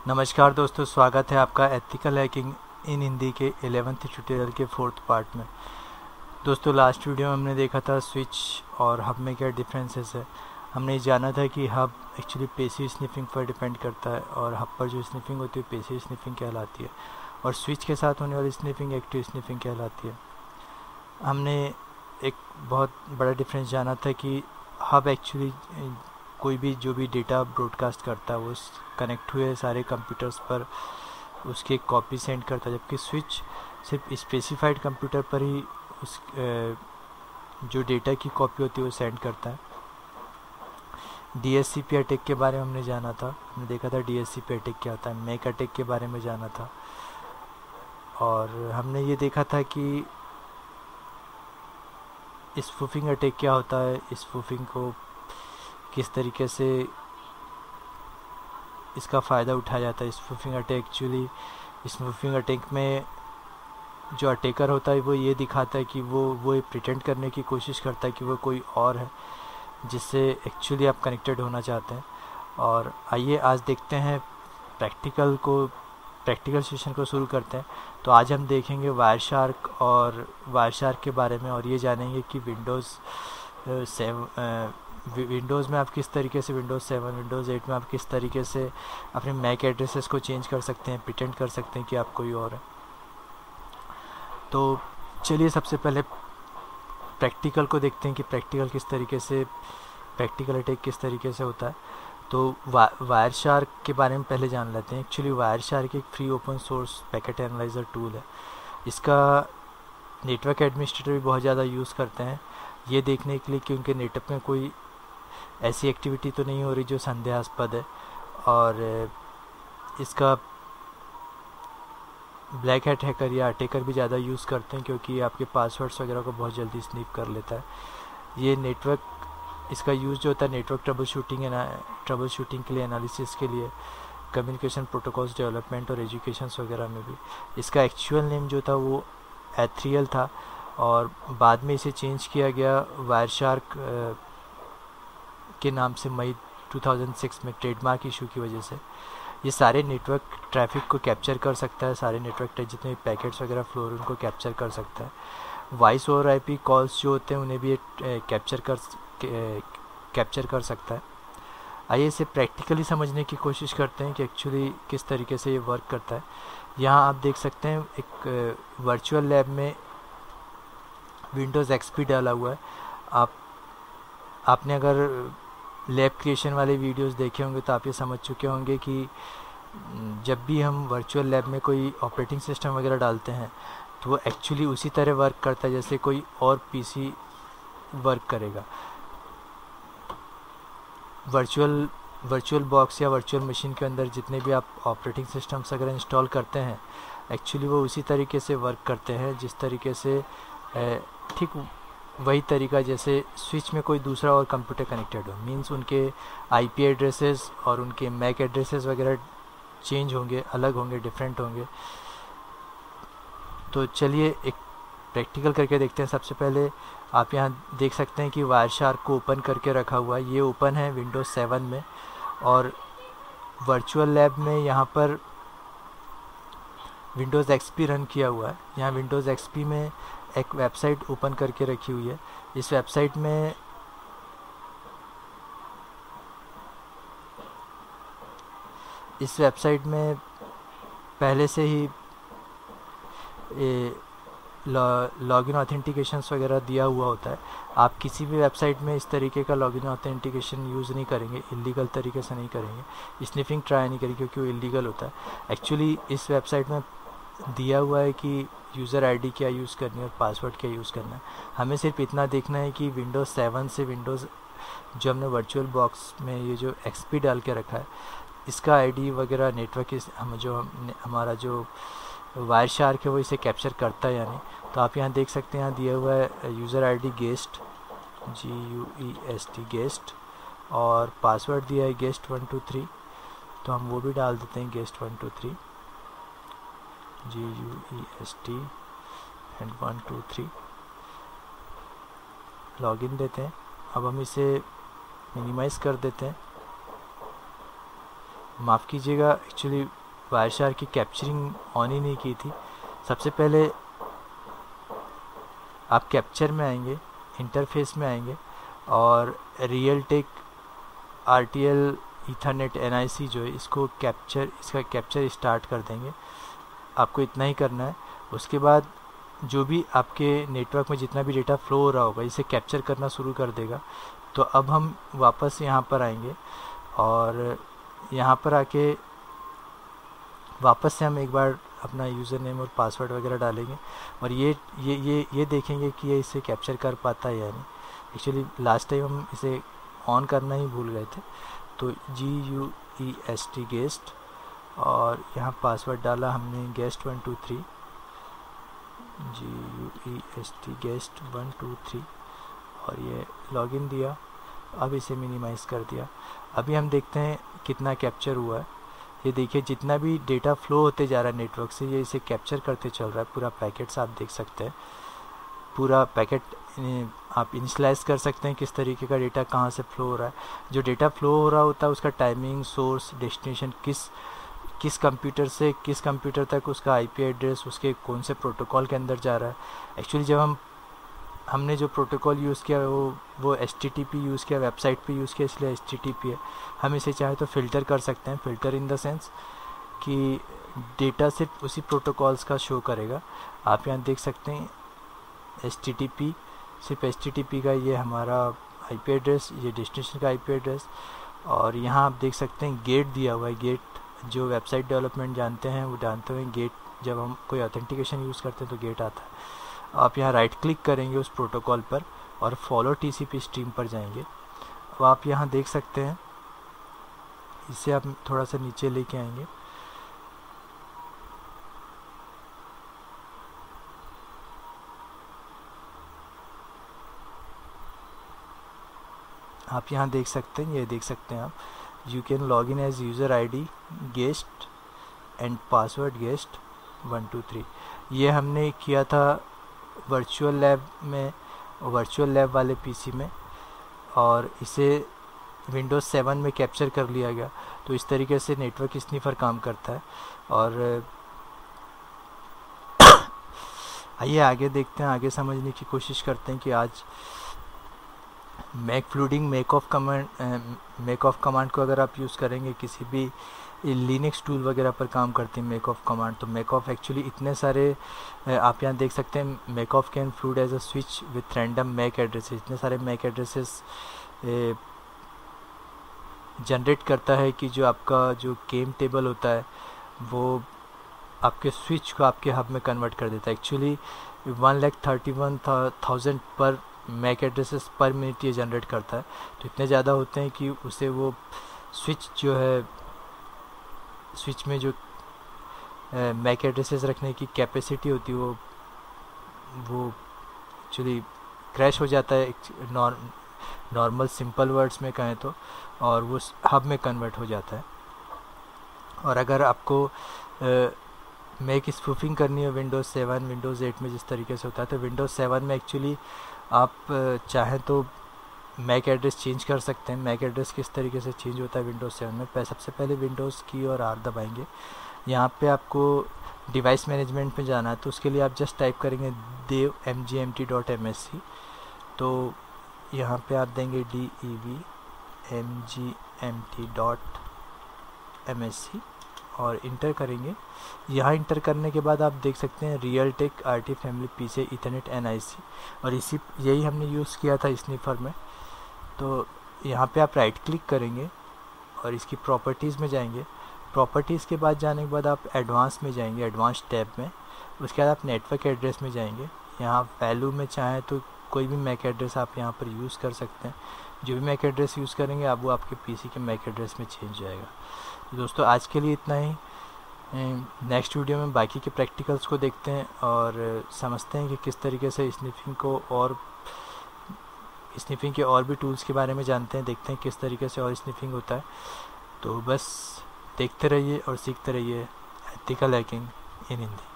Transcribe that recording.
नमस्कार दोस्तों, स्वागत है आपका एथिकल हैकिंग इन हिंदी के 11th ट्यूटोरियल के 4th पार्ट में। दोस्तों, लास्ट वीडियो में हमने देखा था स्विच और हब में क्या डिफरेंसेस है। हमने जाना था कि हब एक्चुअली पैसिव स्निफिंग पर डिपेंड करता है और हब पर जो स्निफिंग होती है पैसिव स्निफिंग कहलाती है, और स्विच के साथ होने वाली स्निफिंग एक्टिव स्निफिंग कहलाती है। हमने एक बहुत बड़ा डिफरेंस जाना था कि हब एक्चुअली कोई भी जो भी डेटा ब्रॉडकास्ट करता है वो कनेक्ट हुए सारे कंप्यूटर्स पर उसकी एक कॉपी सेंड करता है, जबकि स्विच सिर्फ स्पेसिफाइड कंप्यूटर पर ही उस जो डेटा की कॉपी होती है वो सेंड करता है। DHCP अटैक के बारे में हमने जाना था, हमने देखा था DHCP अटैक क्या होता है। मैक अटैक के बारे में जाना था और हमने ये देखा था कि स्पूफिंग अटैक क्या होता है, स्पूफिंग को किस तरीके से इसका फ़ायदा उठाया जाता है। Spoofing attack actually spoofing attack में जो अटैकर होता है वो ये दिखाता है कि वो प्रिटेंड करने की कोशिश करता है कि वो कोई और है जिससे एक्चुअली आप कनेक्टेड होना चाहते हैं। और आइए आज देखते हैं प्रैक्टिकल सेशन को शुरू करते हैं। तो आज हम देखेंगे वायरशार्क और वायरशार्क के बारे में, और ये जानेंगे कि विंडोज़ में आप किस तरीके से विंडोज़ 7 विंडोज़ 8 में आप किस तरीके से अपने मैक एड्रेसेस को चेंज कर सकते हैं, प्रिटेंड कर सकते हैं कि आप कोई और है। तो चलिए सबसे पहले प्रैक्टिकल को देखते हैं कि प्रैक्टिकल अटैक किस तरीके से होता है। तो वायरशार्क के बारे में पहले जान लेते हैं। एक्चुअली वायरशार्क एक free open source packet analyser tool है। इसका नेटवर्क एडमिनिस्ट्रेटर भी बहुत ज़्यादा यूज़ करते हैं ये देखने के लिए कि उनके नेटवर्क में कोई ऐसी एक्टिविटी तो नहीं हो रही जो संदेहास्पद है। और इसका ब्लैक हैट हैकर या अटैकर भी ज़्यादा यूज़ करते हैं क्योंकि आपके पासवर्ड्स वगैरह को बहुत जल्दी स्नीप कर लेता है। ये इसका यूज़ जो होता है नेटवर्क ट्रबल शूटिंग के लिए, एनालिसिस के लिए, कम्युनिकेशन प्रोटोकॉल्स डेवलपमेंट और एजुकेशंस वगैरह में भी। इसका एक्चुअल नेम जो था वो एथरियल था और बाद में इसे चेंज किया गया वायरशार्क के नाम से मई 2006 में ट्रेडमार्क इशू की वजह से। ये सारे नेटवर्क ट्रैफिक को कैप्चर कर सकता है, सारे नेटवर्क जितने भी पैकेट्स वगैरह फ्लो हो उनको कैप्चर कर सकता है। वॉइस ओवर IP कॉल्स जो होते हैं उन्हें भी कैप्चर कर सकता है। आइए इसे प्रैक्टिकली समझने की कोशिश करते हैं कि एक्चुअली किस तरीके से ये वर्क करता है। यहाँ आप देख सकते हैं एक वर्चुअल लैब में विंडोज़ XP डाला हुआ है। आपने अगर लैब क्रिएशन वाले वीडियोस देखे होंगे तो आप ये समझ चुके होंगे कि जब भी हम वर्चुअल लैब में कोई ऑपरेटिंग सिस्टम वगैरह डालते हैं तो वो एक्चुअली उसी तरह वर्क करता है जैसे कोई और PC वर्क करेगा। वर्चुअल बॉक्स या वर्चुअल मशीन के अंदर जितने भी आप ऑपरेटिंग सिस्टम्स अगर इंस्टॉल करते हैं एक्चुअली वो उसी तरीके से वर्क करते हैं जिस तरीके से ठीक वही तरीका जैसे स्विच में कोई दूसरा और कंप्यूटर कनेक्टेड हो। मींस उनके IP एड्रेसेस और उनके मैक एड्रेसेस वगैरह चेंज होंगे, अलग होंगे, डिफरेंट होंगे। तो चलिए एक प्रैक्टिकल करके देखते हैं। सबसे पहले आप यहाँ देख सकते हैं कि वायरशार्क को ओपन करके रखा हुआ है। ये ओपन है विंडोज़ 7 में और वर्चुअल लैब में यहाँ पर विंडोज़ XP रन किया हुआ है। यहाँ विंडोज़ XP में एक वेबसाइट ओपन करके रखी हुई है। इस वेबसाइट में पहले से ही लॉगिन ऑथेंटिकेशंस वगैरह दिया हुआ होता है। आप किसी भी वेबसाइट में इस तरीके का लॉगिन ऑथेंटिकेशन यूज़ नहीं करेंगे, इलीगल तरीके से नहीं करेंगे, स्निफिंग ट्राई नहीं करेंगे क्योंकि वो इलीगल होता है। एक्चुअली इस वेबसाइट में दिया हुआ है कि यूज़र ID क्या यूज़ करनी है और पासवर्ड क्या यूज़ करना है। हमें सिर्फ इतना देखना है कि विंडोज़ 7 से विंडोज़ जो हमने वर्चुअल बॉक्स में ये जो XP डाल के रखा है इसका ID वगैरह नेटवर्क हमारा जो वायरशार्क है वो इसे कैप्चर करता है या नहीं। तो आप यहाँ देख सकते हैं, यहाँ दिया हुआ है user ID guest GUEST guest और पासवर्ड दिया है गेस्ट 123। तो हम वो भी डाल देते हैं गेस्ट 123 GUEST एंड 123। लॉगिन देते हैं। अब हम इसे मिनिमाइज़ कर देते हैं। माफ़ कीजिएगा, एक्चुअली वायरशार्क की कैप्चरिंग ऑन ही नहीं की थी। सबसे पहले आप कैप्चर में आएंगे, इंटरफेस में आएंगे और रियलटेक RTL ईथरनेट NIC जो है इसका कैप्चर स्टार्ट कर देंगे। आपको इतना ही करना है। उसके बाद जो भी आपके नेटवर्क में जितना भी डेटा फ्लो हो रहा होगा इसे कैप्चर करना शुरू कर देगा। तो अब हम वापस यहाँ पर आएंगे और यहाँ पर आके वापस से हम एक बार अपना यूज़र नेम और पासवर्ड वगैरह डालेंगे और ये देखेंगे कि ये इसे कैप्चर कर पाता है या नहीं। एक्चुअली लास्ट टाइम हम इसे ऑन करना ही भूल गए थे। तो GUEST गेस्ट और यहाँ पासवर्ड डाला हमने guest123 GUEST गेस्ट 123 और ये लॉगिन दिया। अब इसे मिनिमाइज़ कर दिया। अभी हम देखते हैं कितना कैप्चर हुआ है। ये देखिए जितना भी डेटा फ्लो होते जा रहा है नेटवर्क से ये इसे कैप्चर करते चल रहा है। पूरा पैकेट्स आप देख सकते हैं, पूरा पैकेट आप इनिशलाइज कर सकते हैं किस तरीके का डेटा कहाँ से फ्लो हो रहा है। जो डेटा फ्लो हो रहा होता है उसका टाइमिंग, सोर्स, डेस्टिनेशन, किस कंप्यूटर से किस कंप्यूटर तक उसका IP एड्रेस, उसके कौन से प्रोटोकॉल के अंदर जा रहा है। एक्चुअली जब हमने जो प्रोटोकॉल यूज़ किया वो HTTP यूज़ किया, वेबसाइट पे यूज़ किया, इसलिए HTTP है। हम इसे चाहे तो फ़िल्टर कर सकते हैं। फ़िल्टर इन द सेंस कि डेटा सिर्फ उसी प्रोटोकॉल्स का शो करेगा। आप यहाँ देख सकते हैं HTTP, सिर्फ HTTP का ये हमारा IP एड्रेस, ये डेस्टिनेशन का IP एड्रेस। और यहाँ आप देख सकते हैं गेट दिया हुआ है। गेट जो वेबसाइट डेवलपमेंट जानते हैं वो जानते हैं, गेट जब हम कोई ऑथेंटिकेशन यूज़ करते हैं तो गेट आता है। आप यहाँ राइट क्लिक करेंगे उस प्रोटोकॉल पर और फॉलो TCP स्ट्रीम पर जाएंगे। अब आप यहाँ देख सकते हैं, इसे आप थोड़ा सा नीचे लेके आएंगे। आप यहाँ देख सकते हैं, ये देख सकते हैं आप, you can log in as user ID guest and password guest 123। ये हमने किया था वर्चुअल लैब में, वर्चुअल लैब वाले PC में, और इसे विंडोज़ 7 में कैप्चर कर लिया गया। तो इस तरीके से नेटवर्क स्नीफर काम करता है। और आइए आगे देखते हैं, आगे समझने की कोशिश करते हैं कि आज मेक ऑफ कमांड को अगर आप यूज़ करेंगे किसी भी लिनक्स टूल वगैरह पर काम करते हैं मेक ऑफ कमांड। तो मेक ऑफ एक्चुअली इतने सारे आप यहाँ देख सकते हैं, mac of can flood as a switch with random MAC addresses. इतने सारे मैक एड्रेसेस जनरेट करता है कि जो आपका जो केम टेबल होता है वो आपके स्विच को आपके हब में कन्वर्ट कर देता है। एक्चुअली 1,31,000 पर मैक एड्रेसेस पर मिनट ये जनरेट करता है। तो इतने ज़्यादा होते हैं कि उसे वो स्विच जो है, स्विच में जो मैक एड्रेसेस रखने की कैपेसिटी होती है वो एक्चुअली क्रैश हो जाता है नॉर्मल सिंपल वर्ड्स में कहें तो, और वो हब में कन्वर्ट हो जाता है। और अगर आपको मैक स्पूफिंग करनी है विंडोज़ 7, विंडोज़ 8 में जिस तरीके से होता है, तो विंडोज़ 7 में एक्चुअली आप चाहें तो मैक एड्रेस चेंज कर सकते हैं। मैक एड्रेस किस तरीके से चेंज होता है विंडोज़ 7 में, सबसे पहले विंडोज़ की और R दबाएंगे। यहाँ पे आपको डिवाइस मैनेजमेंट में जाना है, तो उसके लिए आप जस्ट टाइप करेंगे dev mgmt.msc। तो यहाँ पे आप देंगे dev mgmt.msc और इंटर करेंगे। यहाँ इंटर करने के बाद आप देख सकते हैं Realtek RT family PC Ethernet NIC, और यही हमने यूज़ किया था स्नीफर में। तो यहाँ पे आप राइट क्लिक करेंगे और इसकी प्रॉपर्टीज़ में जाएंगे। प्रॉपर्टीज़ के बाद जाने के बाद आप एडवांस में जाएंगे, एडवांस टैब में। उसके बाद आप नेटवर्क एड्रेस में जाएंगे। यहाँ वैल्यू में चाहें तो कोई भी मैक एड्रेस आप यहाँ पर यूज़ कर सकते हैं। जो भी मैक एड्रेस यूज़ करेंगे आप वो आपके PC के मैक एड्रेस में चेंज हो जाएगा। तो दोस्तों आज के लिए इतना ही। नेक्स्ट वीडियो में बाकी के प्रैक्टिकल्स को देखते हैं और समझते हैं कि किस तरीके से स्निफिंग के और भी टूल्स के बारे में जानते हैं, देखते हैं किस तरीके से और स्निफिंग होता है। तो बस देखते रहिए और सीखते रहिए एथिकल हैकिंग इन हिंदी।